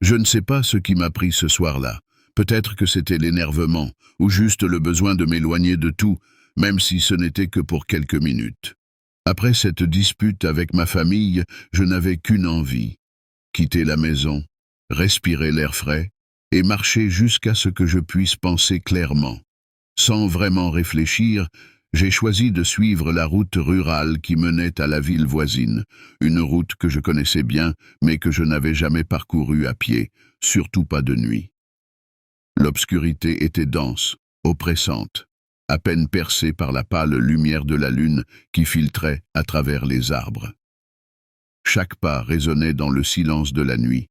Je ne sais pas ce qui m'a pris ce soir-là. Peut-être que c'était l'énervement, ou juste le besoin de m'éloigner de tout, même si ce n'était que pour quelques minutes. Après cette dispute avec ma famille, je n'avais qu'une envie: quitter la maison, respirer l'air frais, et marcher jusqu'à ce que je puisse penser clairement. Sans vraiment réfléchir, j'ai choisi de suivre la route rurale qui menait à la ville voisine, une route que je connaissais bien, mais que je n'avais jamais parcourue à pied, surtout pas de nuit. L'obscurité était dense, oppressante, à peine percée par la pâle lumière de la lune qui filtrait à travers les arbres. Chaque pas résonnait dans le silence de la nuit,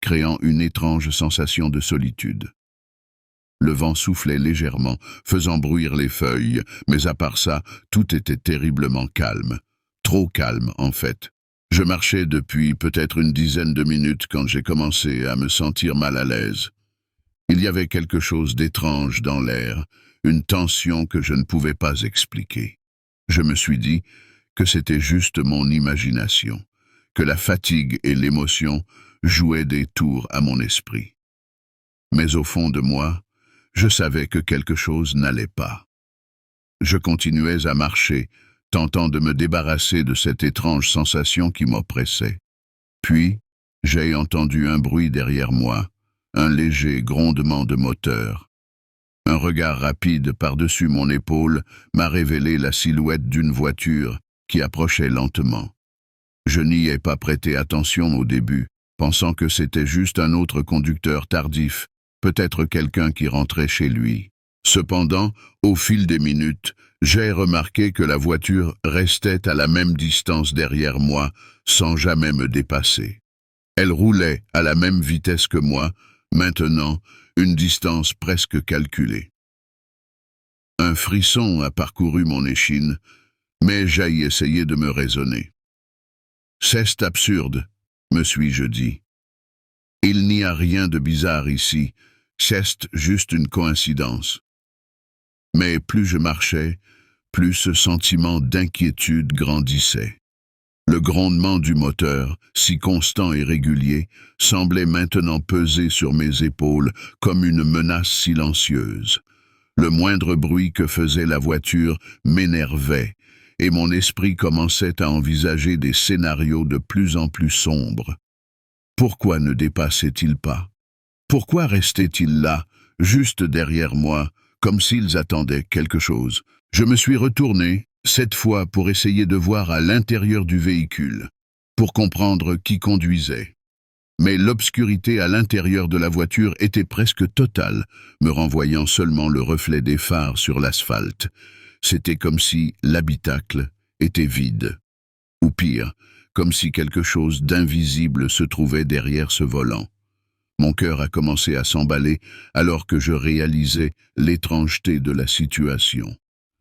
créant une étrange sensation de solitude. Le vent soufflait légèrement, faisant bruire les feuilles, mais à part ça, tout était terriblement calme. Trop calme, en fait. Je marchais depuis peut-être une dizaine de minutes quand j'ai commencé à me sentir mal à l'aise. Il y avait quelque chose d'étrange dans l'air, une tension que je ne pouvais pas expliquer. Je me suis dit que c'était juste mon imagination, que la fatigue et l'émotion jouaient des tours à mon esprit. Mais au fond de moi, je savais que quelque chose n'allait pas. Je continuais à marcher, tentant de me débarrasser de cette étrange sensation qui m'oppressait. Puis, j'ai entendu un bruit derrière moi, un léger grondement de moteur. Un regard rapide par-dessus mon épaule m'a révélé la silhouette d'une voiture qui approchait lentement. Je n'y ai pas prêté attention au début, pensant que c'était juste un autre conducteur tardif, peut-être quelqu'un qui rentrait chez lui. Cependant, au fil des minutes, j'ai remarqué que la voiture restait à la même distance derrière moi, sans jamais me dépasser. Elle roulait à la même vitesse que moi, maintenant une distance presque calculée. Un frisson a parcouru mon échine, mais j'ai essayé de me raisonner. « C'est absurde », me suis-je dit. « Il n'y a rien de bizarre ici, c'est juste une coïncidence. » Mais plus je marchais, plus ce sentiment d'inquiétude grandissait. Le grondement du moteur, si constant et régulier, semblait maintenant peser sur mes épaules comme une menace silencieuse. Le moindre bruit que faisait la voiture m'énervait, et mon esprit commençait à envisager des scénarios de plus en plus sombres. Pourquoi ne dépassait-il pas? Pourquoi restaient-ils là, juste derrière moi, comme s'ils attendaient quelque chose? Je me suis retourné, cette fois pour essayer de voir à l'intérieur du véhicule, pour comprendre qui conduisait. Mais l'obscurité à l'intérieur de la voiture était presque totale, me renvoyant seulement le reflet des phares sur l'asphalte. C'était comme si l'habitacle était vide. Ou pire, comme si quelque chose d'invisible se trouvait derrière ce volant. Mon cœur a commencé à s'emballer alors que je réalisais l'étrangeté de la situation.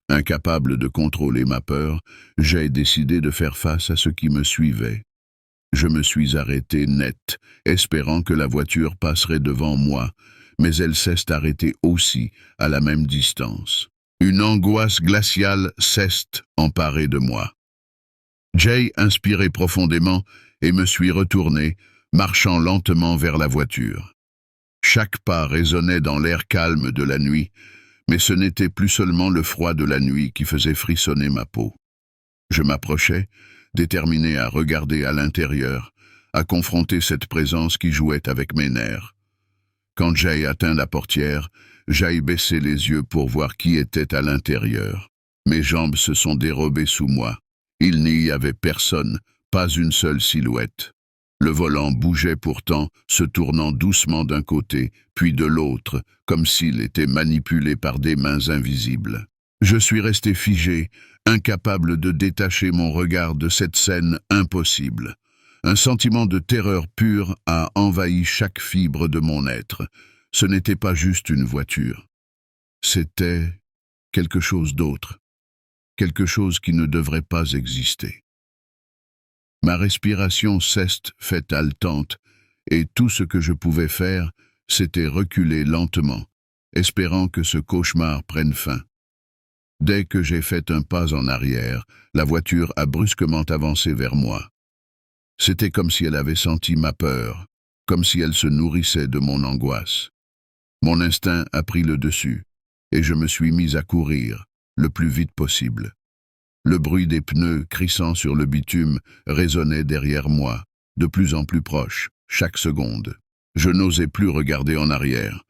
Incapable de contrôler ma peur, j'ai décidé de faire face à ce qui me suivait. Je me suis arrêté net, espérant que la voiture passerait devant moi, mais elle s'est arrêtée aussi, à la même distance. Une angoisse glaciale s'est emparée de moi. J'ai inspiré profondément et me suis retourné, marchant lentement vers la voiture. Chaque pas résonnait dans l'air calme de la nuit, mais ce n'était plus seulement le froid de la nuit qui faisait frissonner ma peau. Je m'approchais, déterminé à regarder à l'intérieur, à confronter cette présence qui jouait avec mes nerfs. Quand j'ai atteint la portière, j'ai baissé les yeux pour voir qui était à l'intérieur. Mes jambes se sont dérobées sous moi. Il n'y avait personne, pas une seule silhouette. Le volant bougeait pourtant, se tournant doucement d'un côté, puis de l'autre, comme s'il était manipulé par des mains invisibles. Je suis resté figé, incapable de détacher mon regard de cette scène impossible. Un sentiment de terreur pure a envahi chaque fibre de mon être. Ce n'était pas juste une voiture. C'était quelque chose d'autre, quelque chose qui ne devrait pas exister. Ma respiration s'est faite haletante, et tout ce que je pouvais faire, c'était reculer lentement, espérant que ce cauchemar prenne fin. Dès que j'ai fait un pas en arrière, la voiture a brusquement avancé vers moi. C'était comme si elle avait senti ma peur, comme si elle se nourrissait de mon angoisse. Mon instinct a pris le dessus, et je me suis mis à courir, le plus vite possible. Le bruit des pneus crissant sur le bitume résonnait derrière moi, de plus en plus proche, chaque seconde. Je n'osais plus regarder en arrière.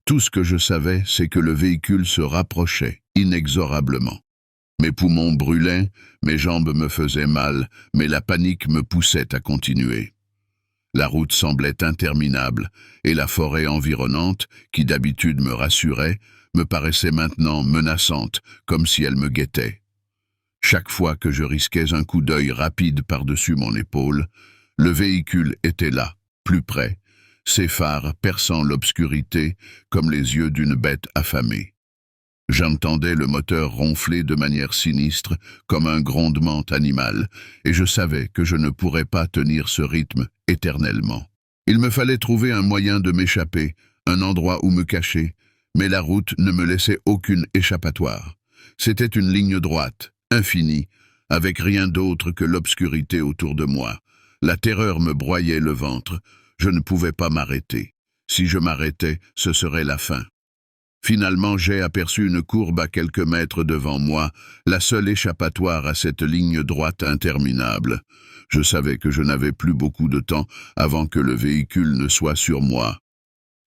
Tout ce que je savais, c'est que le véhicule se rapprochait, inexorablement. Mes poumons brûlaient, mes jambes me faisaient mal, mais la panique me poussait à continuer. La route semblait interminable, et la forêt environnante, qui d'habitude me rassurait, me paraissait maintenant menaçante, comme si elle me guettait. Chaque fois que je risquais un coup d'œil rapide par-dessus mon épaule, le véhicule était là, plus près, ses phares perçant l'obscurité comme les yeux d'une bête affamée. J'entendais le moteur ronfler de manière sinistre, comme un grondement animal, et je savais que je ne pourrais pas tenir ce rythme éternellement. Il me fallait trouver un moyen de m'échapper, un endroit où me cacher, mais la route ne me laissait aucune échappatoire. C'était une ligne droite, infinie, avec rien d'autre que l'obscurité autour de moi. La terreur me broyait le ventre. Je ne pouvais pas m'arrêter. Si je m'arrêtais, ce serait la fin. Finalement, j'ai aperçu une courbe à quelques mètres devant moi, la seule échappatoire à cette ligne droite interminable. Je savais que je n'avais plus beaucoup de temps avant que le véhicule ne soit sur moi.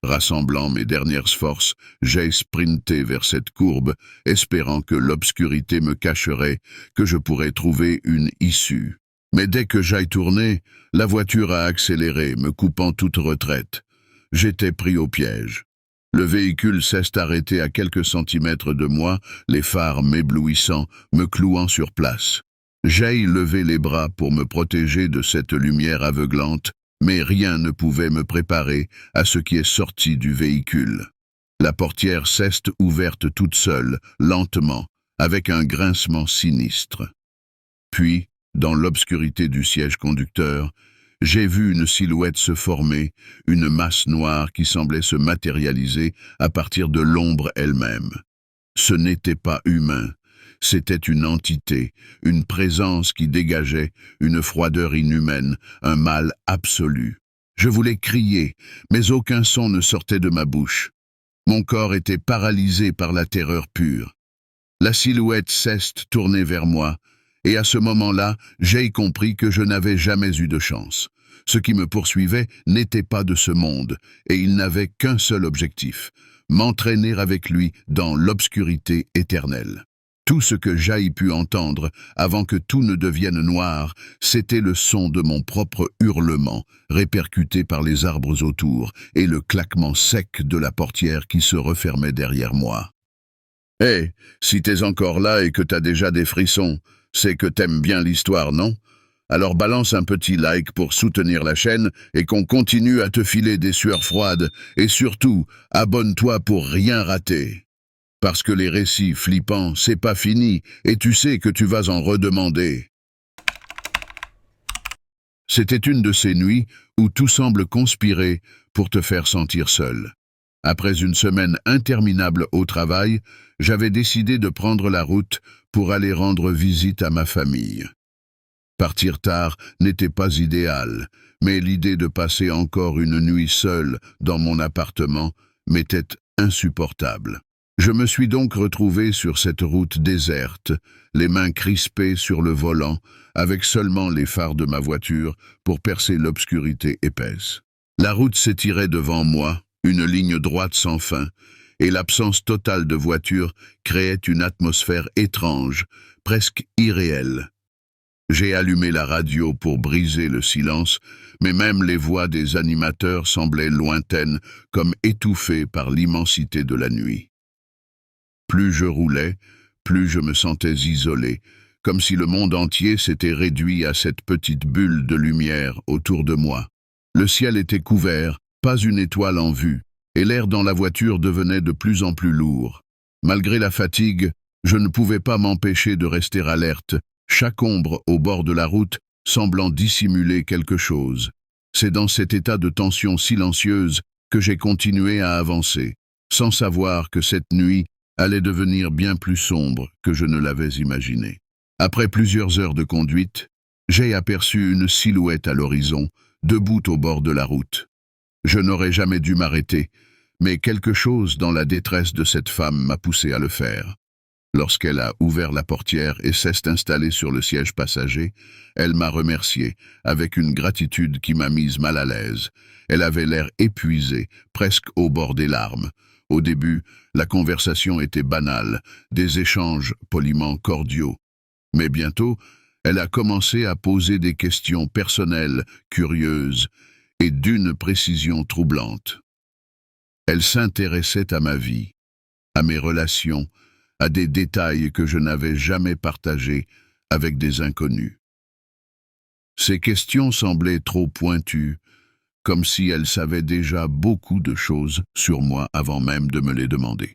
Rassemblant mes dernières forces, j'ai sprinté vers cette courbe, espérant que l'obscurité me cacherait, que je pourrais trouver une issue. Mais dès que j'aille tourner, la voiture a accéléré, me coupant toute retraite. J'étais pris au piège. Le véhicule s'est arrêté à quelques centimètres de moi, les phares m'éblouissant, me clouant sur place. J'ai levé les bras pour me protéger de cette lumière aveuglante, mais rien ne pouvait me préparer à ce qui est sorti du véhicule. La portière s'est ouverte toute seule, lentement, avec un grincement sinistre. Puis, dans l'obscurité du siège conducteur, j'ai vu une silhouette se former, une masse noire qui semblait se matérialiser à partir de l'ombre elle-même. Ce n'était pas humain, c'était une entité, une présence qui dégageait une froideur inhumaine, un mal absolu. Je voulais crier, mais aucun son ne sortait de ma bouche. Mon corps était paralysé par la terreur pure. La silhouette s'est tournée vers moi, et à ce moment-là, j'ai compris que je n'avais jamais eu de chance. Ce qui me poursuivait n'était pas de ce monde, et il n'avait qu'un seul objectif, m'entraîner avec lui dans l'obscurité éternelle. Tout ce que j'ai pu entendre, avant que tout ne devienne noir, c'était le son de mon propre hurlement, répercuté par les arbres autour, et le claquement sec de la portière qui se refermait derrière moi. Hé, si t'es encore là et que t'as déjà des frissons, c'est que t'aimes bien l'histoire, non ? Alors balance un petit like pour soutenir la chaîne et qu'on continue à te filer des sueurs froides. Et surtout, abonne-toi pour rien rater. Parce que les récits flippants, c'est pas fini et tu sais que tu vas en redemander. C'était une de ces nuits où tout semble conspirer pour te faire sentir seul. Après une semaine interminable au travail, j'avais décidé de prendre la route pour aller rendre visite à ma famille. Partir tard n'était pas idéal, mais l'idée de passer encore une nuit seule dans mon appartement m'était insupportable. Je me suis donc retrouvé sur cette route déserte, les mains crispées sur le volant, avec seulement les phares de ma voiture pour percer l'obscurité épaisse. La route s'étirait devant moi, une ligne droite sans fin, et l'absence totale de voitures créait une atmosphère étrange, presque irréelle. J'ai allumé la radio pour briser le silence, mais même les voix des animateurs semblaient lointaines, comme étouffées par l'immensité de la nuit. Plus je roulais, plus je me sentais isolé, comme si le monde entier s'était réduit à cette petite bulle de lumière autour de moi. Le ciel était couvert, pas une étoile en vue, et l'air dans la voiture devenait de plus en plus lourd. Malgré la fatigue, je ne pouvais pas m'empêcher de rester alerte, chaque ombre au bord de la route semblant dissimuler quelque chose. C'est dans cet état de tension silencieuse que j'ai continué à avancer, sans savoir que cette nuit allait devenir bien plus sombre que je ne l'avais imaginé. Après plusieurs heures de conduite, j'ai aperçu une silhouette à l'horizon, debout au bord de la route. Je n'aurais jamais dû m'arrêter, mais quelque chose dans la détresse de cette femme m'a poussé à le faire. Lorsqu'elle a ouvert la portière et s'est installée sur le siège passager, elle m'a remercié, avec une gratitude qui m'a mise mal à l'aise. Elle avait l'air épuisée, presque au bord des larmes. Au début, la conversation était banale, des échanges poliment cordiaux. Mais bientôt, elle a commencé à poser des questions personnelles, curieuses, et d'une précision troublante. Elle s'intéressait à ma vie, à mes relations, à des détails que je n'avais jamais partagés avec des inconnus. Ces questions semblaient trop pointues, comme si elle savait déjà beaucoup de choses sur moi avant même de me les demander.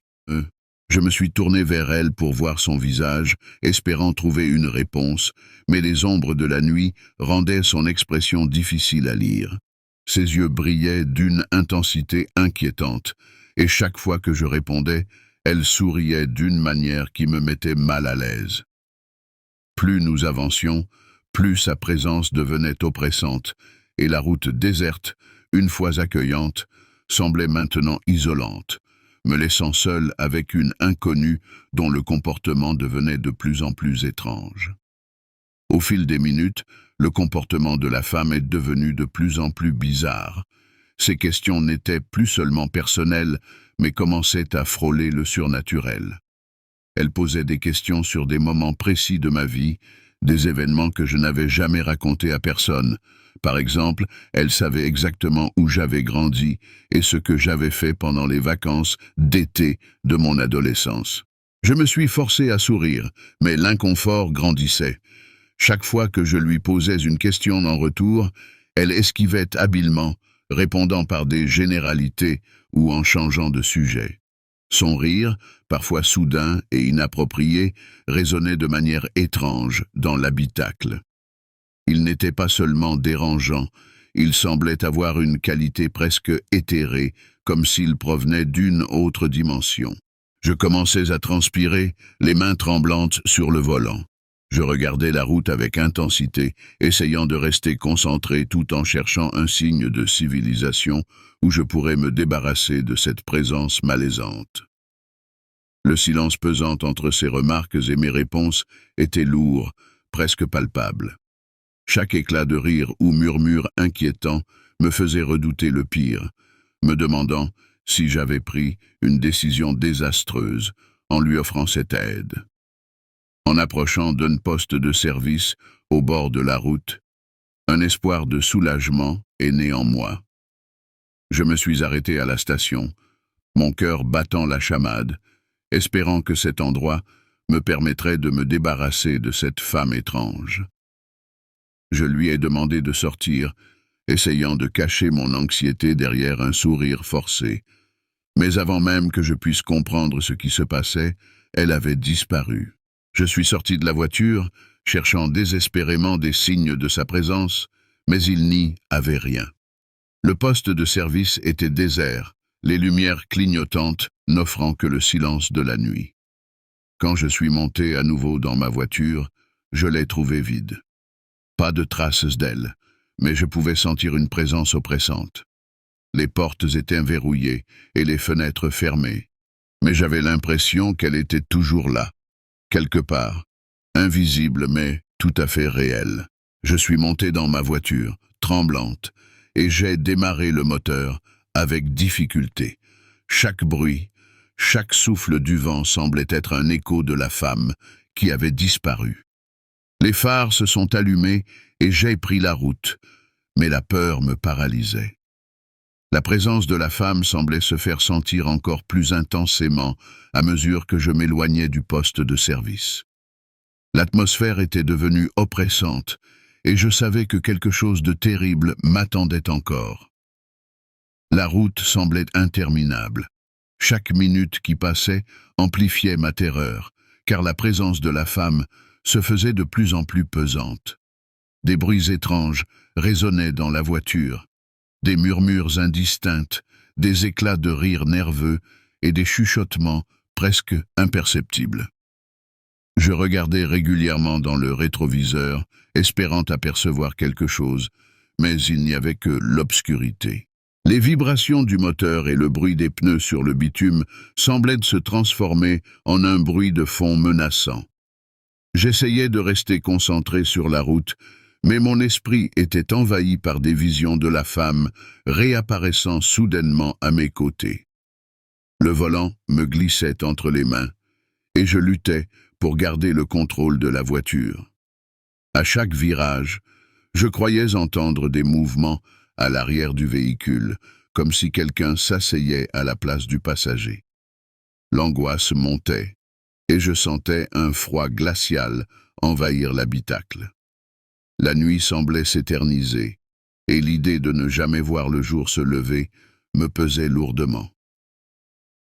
Je me suis tourné vers elle pour voir son visage, espérant trouver une réponse, mais les ombres de la nuit rendaient son expression difficile à lire. Ses yeux brillaient d'une intensité inquiétante, et chaque fois que je répondais, elle souriait d'une manière qui me mettait mal à l'aise. Plus nous avancions, plus sa présence devenait oppressante, et la route déserte, une fois accueillante, semblait maintenant isolante, me laissant seul avec une inconnue dont le comportement devenait de plus en plus étrange. Au fil des minutes, le comportement de la femme est devenu de plus en plus bizarre. Ses questions n'étaient plus seulement personnelles, mais commençaient à frôler le surnaturel. Elle posait des questions sur des moments précis de ma vie, des événements que je n'avais jamais racontés à personne. Par exemple, elle savait exactement où j'avais grandi et ce que j'avais fait pendant les vacances d'été de mon adolescence. Je me suis forcé à sourire, mais l'inconfort grandissait. Chaque fois que je lui posais une question en retour, elle esquivait habilement, répondant par des généralités ou en changeant de sujet. Son rire, parfois soudain et inapproprié, résonnait de manière étrange dans l'habitacle. Il n'était pas seulement dérangeant, il semblait avoir une qualité presque éthérée, comme s'il provenait d'une autre dimension. Je commençais à transpirer, les mains tremblantes sur le volant. Je regardais la route avec intensité, essayant de rester concentré tout en cherchant un signe de civilisation où je pourrais me débarrasser de cette présence malaisante. Le silence pesant entre ses remarques et mes réponses était lourd, presque palpable. Chaque éclat de rire ou murmure inquiétant me faisait redouter le pire, me demandant si j'avais pris une décision désastreuse en lui offrant cette aide. En approchant d'un poste de service au bord de la route, un espoir de soulagement est né en moi. Je me suis arrêté à la station, mon cœur battant la chamade, espérant que cet endroit me permettrait de me débarrasser de cette femme étrange. Je lui ai demandé de sortir, essayant de cacher mon anxiété derrière un sourire forcé. Mais avant même que je puisse comprendre ce qui se passait, elle avait disparu. Je suis sorti de la voiture, cherchant désespérément des signes de sa présence, mais il n'y avait rien. Le poste de service était désert, les lumières clignotantes n'offrant que le silence de la nuit. Quand je suis monté à nouveau dans ma voiture, je l'ai trouvée vide. Pas de traces d'elle, mais je pouvais sentir une présence oppressante. Les portes étaient verrouillées et les fenêtres fermées, mais j'avais l'impression qu'elle était toujours là, quelque part, invisible mais tout à fait réelle. Je suis monté dans ma voiture, tremblante, et j'ai démarré le moteur avec difficulté. Chaque bruit, chaque souffle du vent semblait être un écho de la femme qui avait disparu. Les phares se sont allumés et j'ai pris la route, mais la peur me paralysait. La présence de la femme semblait se faire sentir encore plus intensément à mesure que je m'éloignais du poste de service. L'atmosphère était devenue oppressante et je savais que quelque chose de terrible m'attendait encore. La route semblait interminable. Chaque minute qui passait amplifiait ma terreur, car la présence de la femme se faisait de plus en plus pesante. Des bruits étranges résonnaient dans la voiture, des murmures indistincts, des éclats de rire nerveux et des chuchotements presque imperceptibles. Je regardais régulièrement dans le rétroviseur, espérant apercevoir quelque chose, mais il n'y avait que l'obscurité. Les vibrations du moteur et le bruit des pneus sur le bitume semblaient se transformer en un bruit de fond menaçant. J'essayais de rester concentré sur la route, mais mon esprit était envahi par des visions de la femme réapparaissant soudainement à mes côtés. Le volant me glissait entre les mains, et je luttais pour garder le contrôle de la voiture. À chaque virage, je croyais entendre des mouvements à l'arrière du véhicule, comme si quelqu'un s'asseyait à la place du passager. L'angoisse montait, et je sentais un froid glacial envahir l'habitacle. La nuit semblait s'éterniser, et l'idée de ne jamais voir le jour se lever me pesait lourdement.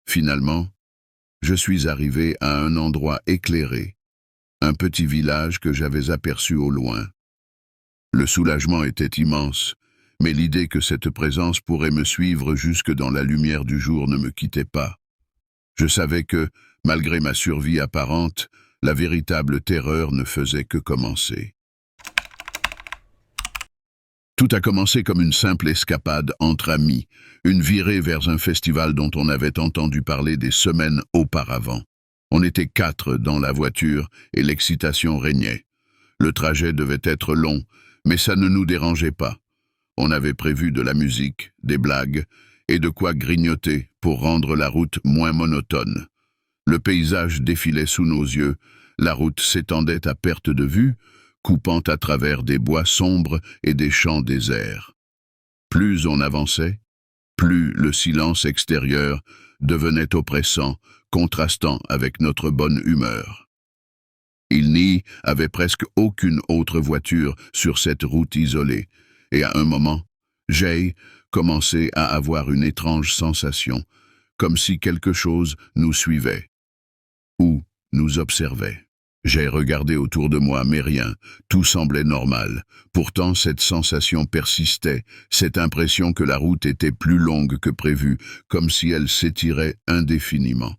Finalement, je suis arrivé à un endroit éclairé, un petit village que j'avais aperçu au loin. Le soulagement était immense, mais l'idée que cette présence pourrait me suivre jusque dans la lumière du jour ne me quittait pas. Je savais que, malgré ma survie apparente, la véritable terreur ne faisait que commencer. Tout a commencé comme une simple escapade entre amis, une virée vers un festival dont on avait entendu parler des semaines auparavant. On était 4 dans la voiture et l'excitation régnait. Le trajet devait être long, mais ça ne nous dérangeait pas. On avait prévu de la musique, des blagues et de quoi grignoter pour rendre la route moins monotone. Le paysage défilait sous nos yeux, la route s'étendait à perte de vue, coupant à travers des bois sombres et des champs déserts. Plus on avançait, plus le silence extérieur devenait oppressant, contrastant avec notre bonne humeur. Il n'y avait presque aucune autre voiture sur cette route isolée, et à un moment, Jay commençait à avoir une étrange sensation, comme si quelque chose nous suivait ou nous observait. J'ai regardé autour de moi, mais rien, tout semblait normal. Pourtant, cette sensation persistait, cette impression que la route était plus longue que prévu, comme si elle s'étirait indéfiniment.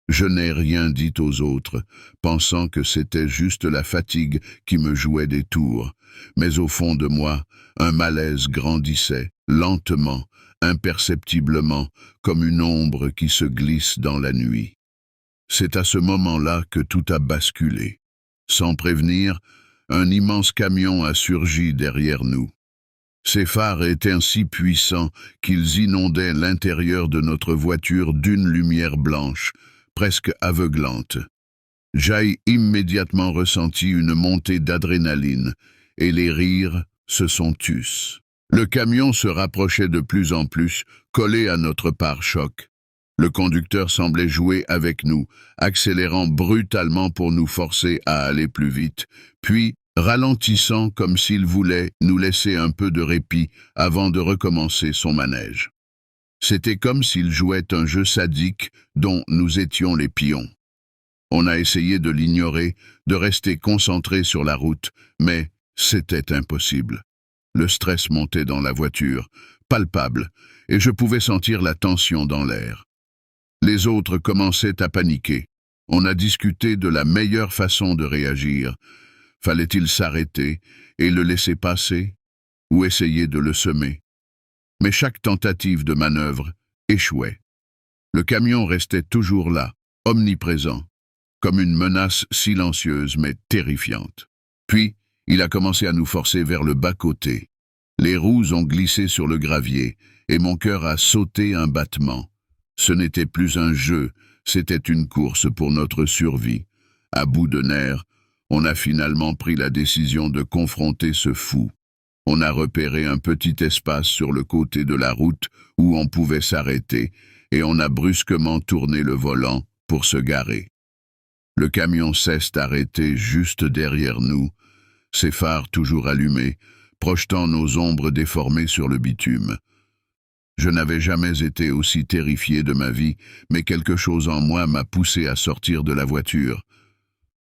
Je n'ai rien dit aux autres, pensant que c'était juste la fatigue qui me jouait des tours. Mais au fond de moi, un malaise grandissait, lentement, imperceptiblement, comme une ombre qui se glisse dans la nuit. C'est à ce moment-là que tout a basculé. Sans prévenir, un immense camion a surgi derrière nous. Ses phares étaient si puissants qu'ils inondaient l'intérieur de notre voiture d'une lumière blanche, presque aveuglante. J'ai immédiatement ressenti une montée d'adrénaline, et les rires se sont tus. Le camion se rapprochait de plus en plus, collé à notre pare-choc. Le conducteur semblait jouer avec nous, accélérant brutalement pour nous forcer à aller plus vite, puis ralentissant comme s'il voulait nous laisser un peu de répit avant de recommencer son manège. C'était comme s'il jouait un jeu sadique dont nous étions les pions. On a essayé de l'ignorer, de rester concentré sur la route, mais c'était impossible. Le stress montait dans la voiture, palpable, et je pouvais sentir la tension dans l'air. Les autres commençaient à paniquer. On a discuté de la meilleure façon de réagir. Fallait-il s'arrêter et le laisser passer, ou essayer de le semer? Mais chaque tentative de manœuvre échouait. Le camion restait toujours là, omniprésent, comme une menace silencieuse mais terrifiante. Puis, il a commencé à nous forcer vers le bas-côté. Les roues ont glissé sur le gravier, et mon cœur a sauté un battement. Ce n'était plus un jeu, c'était une course pour notre survie. À bout de nerfs, on a finalement pris la décision de confronter ce fou. On a repéré un petit espace sur le côté de la route où on pouvait s'arrêter, et on a brusquement tourné le volant pour se garer. Le camion s'est arrêté juste derrière nous, ses phares toujours allumés, projetant nos ombres déformées sur le bitume. Je n'avais jamais été aussi terrifié de ma vie, mais quelque chose en moi m'a poussé à sortir de la voiture.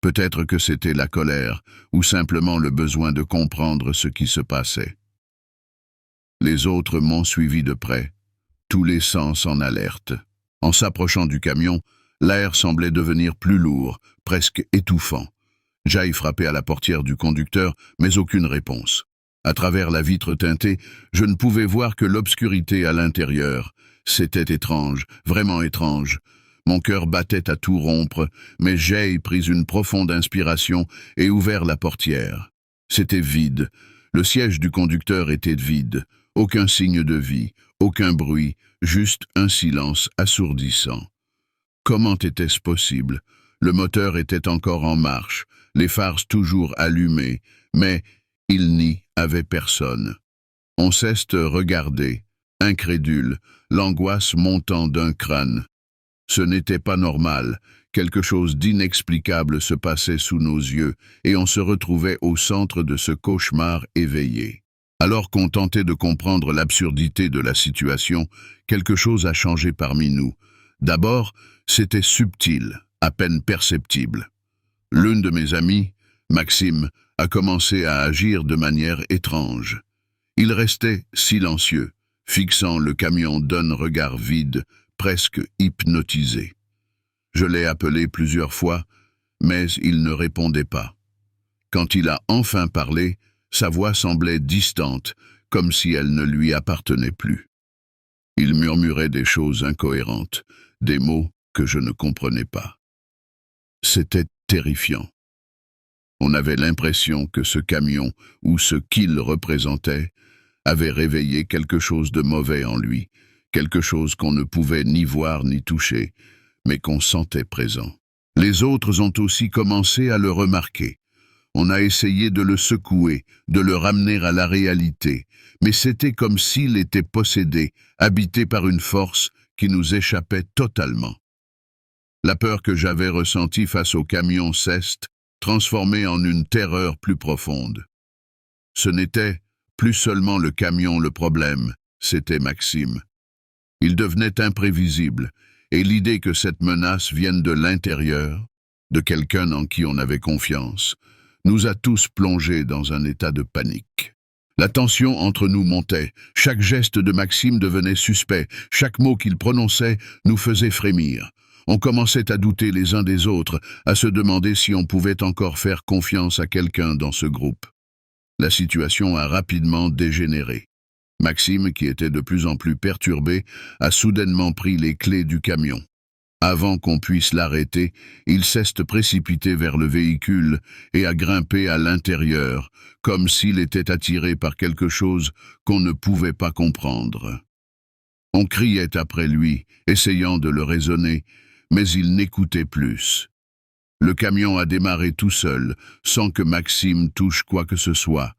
Peut-être que c'était la colère, ou simplement le besoin de comprendre ce qui se passait. Les autres m'ont suivi de près, tous les sens en alerte. En s'approchant du camion, l'air semblait devenir plus lourd, presque étouffant. J'ai frappé à la portière du conducteur, mais aucune réponse. À travers la vitre teintée, je ne pouvais voir que l'obscurité à l'intérieur. C'était étrange, vraiment étrange. Mon cœur battait à tout rompre, mais j'ai pris une profonde inspiration et ouvert la portière. C'était vide. Le siège du conducteur était vide. Aucun signe de vie, aucun bruit, juste un silence assourdissant. Comment était-ce possible? Le moteur était encore en marche, les phares toujours allumés, mais il n'y avait personne. On cesse de regarder, incrédule, l'angoisse montant d'un crâne. Ce n'était pas normal, quelque chose d'inexplicable se passait sous nos yeux, et on se retrouvait au centre de ce cauchemar éveillé. Alors qu'on tentait de comprendre l'absurdité de la situation, quelque chose a changé parmi nous. D'abord, c'était subtil, à peine perceptible. L'une de mes amies, Maxime, a commencé à agir de manière étrange. Il restait silencieux, fixant le camion d'un regard vide, presque hypnotisé. Je l'ai appelé plusieurs fois, mais il ne répondait pas. Quand il a enfin parlé, sa voix semblait distante, comme si elle ne lui appartenait plus. Il murmurait des choses incohérentes, des mots que je ne comprenais pas. C'était terrifiant. On avait l'impression que ce camion, ou ce qu'il représentait, avait réveillé quelque chose de mauvais en lui, quelque chose qu'on ne pouvait ni voir ni toucher, mais qu'on sentait présent. Les autres ont aussi commencé à le remarquer. On a essayé de le secouer, de le ramener à la réalité, mais c'était comme s'il était possédé, habité par une force qui nous échappait totalement. La peur que j'avais ressentie face au camion s'est transformée en une terreur plus profonde. Ce n'était plus seulement le camion le problème, c'était Maxime. Il devenait imprévisible, et l'idée que cette menace vienne de l'intérieur, de quelqu'un en qui on avait confiance, nous a tous plongés dans un état de panique. La tension entre nous montait, chaque geste de Maxime devenait suspect, chaque mot qu'il prononçait nous faisait frémir. On commençait à douter les uns des autres, à se demander si on pouvait encore faire confiance à quelqu'un dans ce groupe. La situation a rapidement dégénéré. Maxime, qui était de plus en plus perturbé, a soudainement pris les clés du camion. Avant qu'on puisse l'arrêter, il s'est précipité vers le véhicule et a grimpé à l'intérieur, comme s'il était attiré par quelque chose qu'on ne pouvait pas comprendre. On criait après lui, essayant de le raisonner, mais il n'écoutait plus. Le camion a démarré tout seul, sans que Maxime touche quoi que ce soit,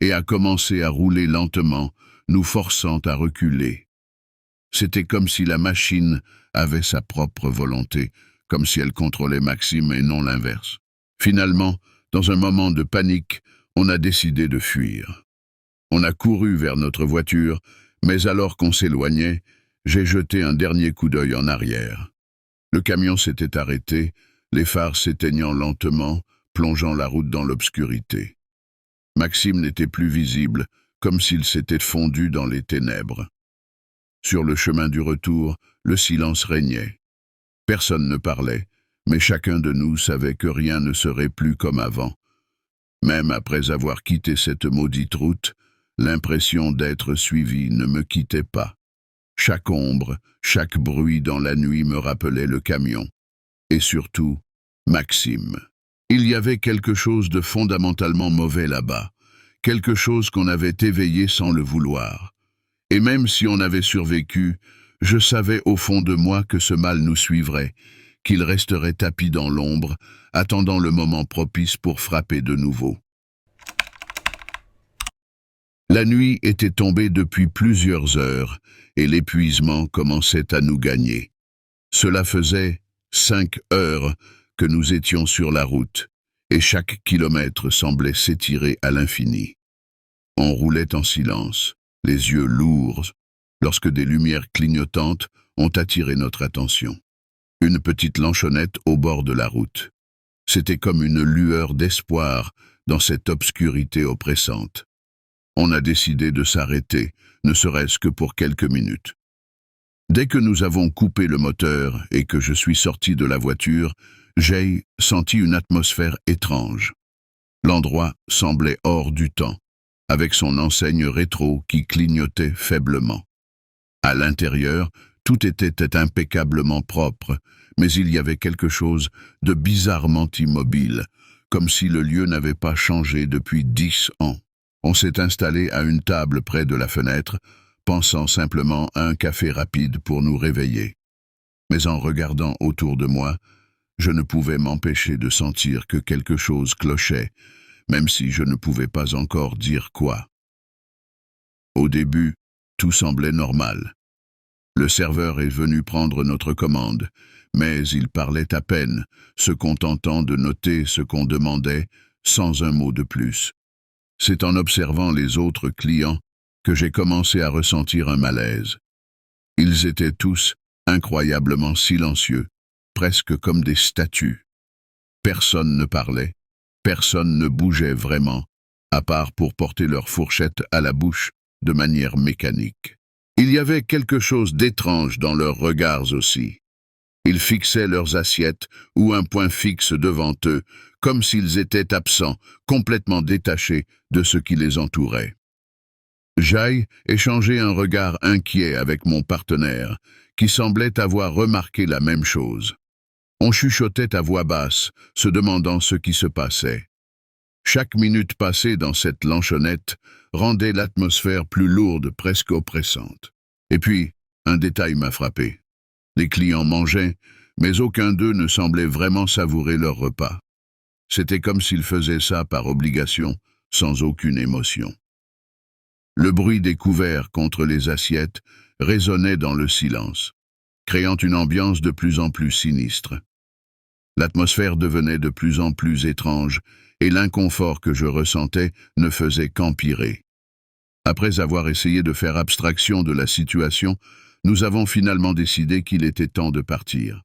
et a commencé à rouler lentement, nous forçant à reculer. C'était comme si la machine avait sa propre volonté, comme si elle contrôlait Maxime et non l'inverse. Finalement, dans un moment de panique, on a décidé de fuir. On a couru vers notre voiture, mais alors qu'on s'éloignait, j'ai jeté un dernier coup d'œil en arrière. Le camion s'était arrêté, les phares s'éteignant lentement, plongeant la route dans l'obscurité. Maxime n'était plus visible, comme s'il s'était fondu dans les ténèbres. Sur le chemin du retour, le silence régnait. Personne ne parlait, mais chacun de nous savait que rien ne serait plus comme avant. Même après avoir quitté cette maudite route, l'impression d'être suivi ne me quittait pas. Chaque ombre, chaque bruit dans la nuit me rappelait le camion. Et surtout, Maxime. Il y avait quelque chose de fondamentalement mauvais là-bas, quelque chose qu'on avait éveillé sans le vouloir. Et même si on avait survécu, je savais au fond de moi que ce mal nous suivrait, qu'il resterait tapi dans l'ombre, attendant le moment propice pour frapper de nouveau. La nuit était tombée depuis plusieurs heures, et l'épuisement commençait à nous gagner. Cela faisait 5 heures que nous étions sur la route, et chaque kilomètre semblait s'étirer à l'infini. On roulait en silence, les yeux lourds, lorsque des lumières clignotantes ont attiré notre attention. Une petite lanchonnette au bord de la route. C'était comme une lueur d'espoir dans cette obscurité oppressante. On a décidé de s'arrêter, ne serait-ce que pour quelques minutes. Dès que nous avons coupé le moteur et que je suis sorti de la voiture, j'ai senti une atmosphère étrange. L'endroit semblait hors du temps. avec son enseigne rétro qui clignotait faiblement. À l'intérieur, tout était impeccablement propre, mais il y avait quelque chose de bizarrement immobile, comme si le lieu n'avait pas changé depuis 10 ans. On s'est installé à une table près de la fenêtre, pensant simplement à un café rapide pour nous réveiller. Mais en regardant autour de moi, je ne pouvais m'empêcher de sentir que quelque chose clochait, même si je ne pouvais pas encore dire quoi. Au début, tout semblait normal. Le serveur est venu prendre notre commande, mais il parlait à peine, se contentant de noter ce qu'on demandait, sans un mot de plus. C'est en observant les autres clients que j'ai commencé à ressentir un malaise. Ils étaient tous incroyablement silencieux, presque comme des statues. Personne ne parlait, personne ne bougeait vraiment, à part pour porter leur fourchette à la bouche de manière mécanique. Il y avait quelque chose d'étrange dans leurs regards aussi. Ils fixaient leurs assiettes ou un point fixe devant eux, comme s'ils étaient absents, complètement détachés de ce qui les entourait. J'ai échangé un regard inquiet avec mon partenaire, qui semblait avoir remarqué la même chose. On chuchotait à voix basse, se demandant ce qui se passait. Chaque minute passée dans cette lanchonnette rendait l'atmosphère plus lourde, presque oppressante. Et puis, un détail m'a frappé. Les clients mangeaient, mais aucun d'eux ne semblait vraiment savourer leur repas. C'était comme s'ils faisaient ça par obligation, sans aucune émotion. Le bruit des couverts contre les assiettes résonnait dans le silence, créant une ambiance de plus en plus sinistre. L'atmosphère devenait de plus en plus étrange, et l'inconfort que je ressentais ne faisait qu'empirer. Après avoir essayé de faire abstraction de la situation, nous avons finalement décidé qu'il était temps de partir.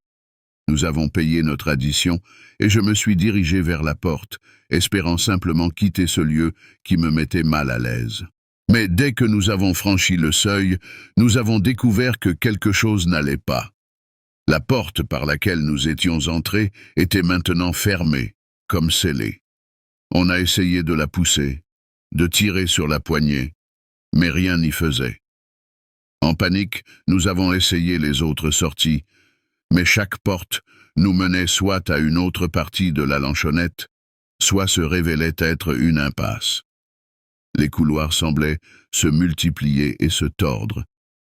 Nous avons payé notre addition, et je me suis dirigé vers la porte, espérant simplement quitter ce lieu qui me mettait mal à l'aise. Mais dès que nous avons franchi le seuil, nous avons découvert que quelque chose n'allait pas. La porte par laquelle nous étions entrés était maintenant fermée, comme scellée. On a essayé de la pousser, de tirer sur la poignée, mais rien n'y faisait. En panique, nous avons essayé les autres sorties, mais chaque porte nous menait soit à une autre partie de la lanchonnette, soit se révélait être une impasse. Les couloirs semblaient se multiplier et se tordre,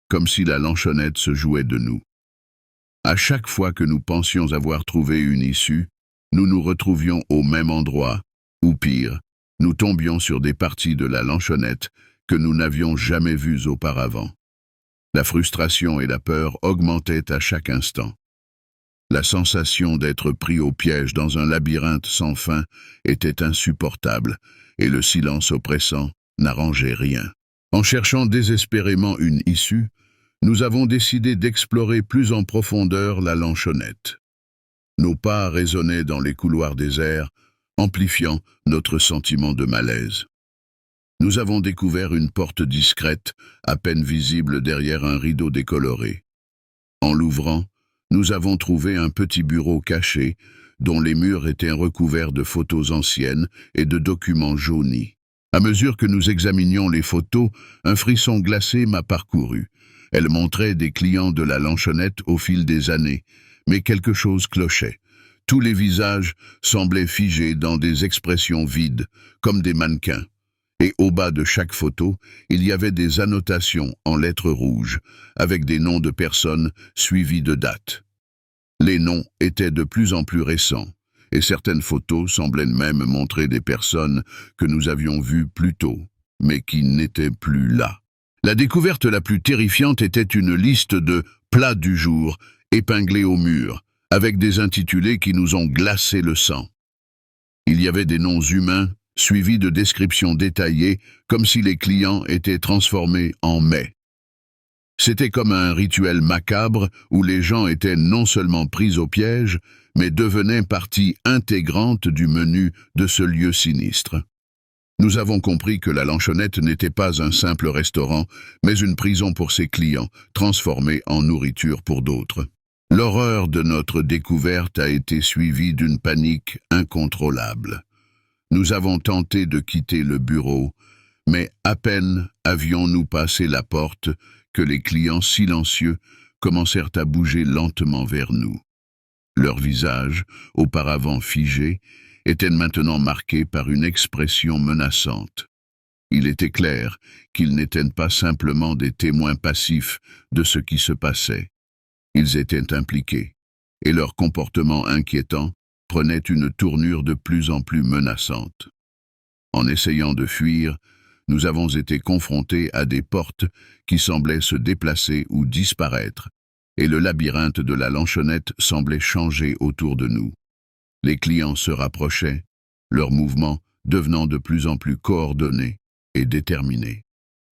comme si la lanchonnette se jouait de nous. À chaque fois que nous pensions avoir trouvé une issue, nous nous retrouvions au même endroit, ou pire, nous tombions sur des parties de la lanchonnette que nous n'avions jamais vues auparavant. La frustration et la peur augmentaient à chaque instant. La sensation d'être pris au piège dans un labyrinthe sans fin était insupportable, et le silence oppressant n'arrangeait rien. En cherchant désespérément une issue, nous avons décidé d'explorer plus en profondeur la lanchonnette. Nos pas résonnaient dans les couloirs déserts, amplifiant notre sentiment de malaise. Nous avons découvert une porte discrète, à peine visible derrière un rideau décoloré. En l'ouvrant, nous avons trouvé un petit bureau caché, dont les murs étaient recouverts de photos anciennes et de documents jaunis. À mesure que nous examinions les photos, un frisson glacé m'a parcouru. Elles montraient des clients de la lanchonnette au fil des années, mais quelque chose clochait. Tous les visages semblaient figés dans des expressions vides, comme des mannequins. Et au bas de chaque photo, il y avait des annotations en lettres rouges, avec des noms de personnes suivis de dates. Les noms étaient de plus en plus récents, et certaines photos semblaient même montrer des personnes que nous avions vues plus tôt, mais qui n'étaient plus là. La découverte la plus terrifiante était une liste de « plats du jour » épinglés au mur, avec des intitulés qui nous ont glacé le sang. Il y avait des noms humains, suivis de descriptions détaillées, comme si les clients étaient transformés en mets. C'était comme un rituel macabre où les gens étaient non seulement pris au piège, mais devenaient partie intégrante du menu de ce lieu sinistre. Nous avons compris que la lanchonnette n'était pas un simple restaurant, mais une prison pour ses clients, transformée en nourriture pour d'autres. L'horreur de notre découverte a été suivie d'une panique incontrôlable. Nous avons tenté de quitter le bureau, Mais à peine avions-nous passé la porte que les clients silencieux commencèrent à bouger lentement vers nous. Leurs visages, auparavant figés, étaient maintenant marqués par une expression menaçante. Il était clair qu'ils n'étaient pas simplement des témoins passifs de ce qui se passait. Ils étaient impliqués, et leur comportement inquiétant prenait une tournure de plus en plus menaçante. En essayant de fuir, nous avons été confrontés à des portes qui semblaient se déplacer ou disparaître, et le labyrinthe de la lanchonnette semblait changer autour de nous. Les clients se rapprochaient, leurs mouvements devenant de plus en plus coordonnés et déterminés.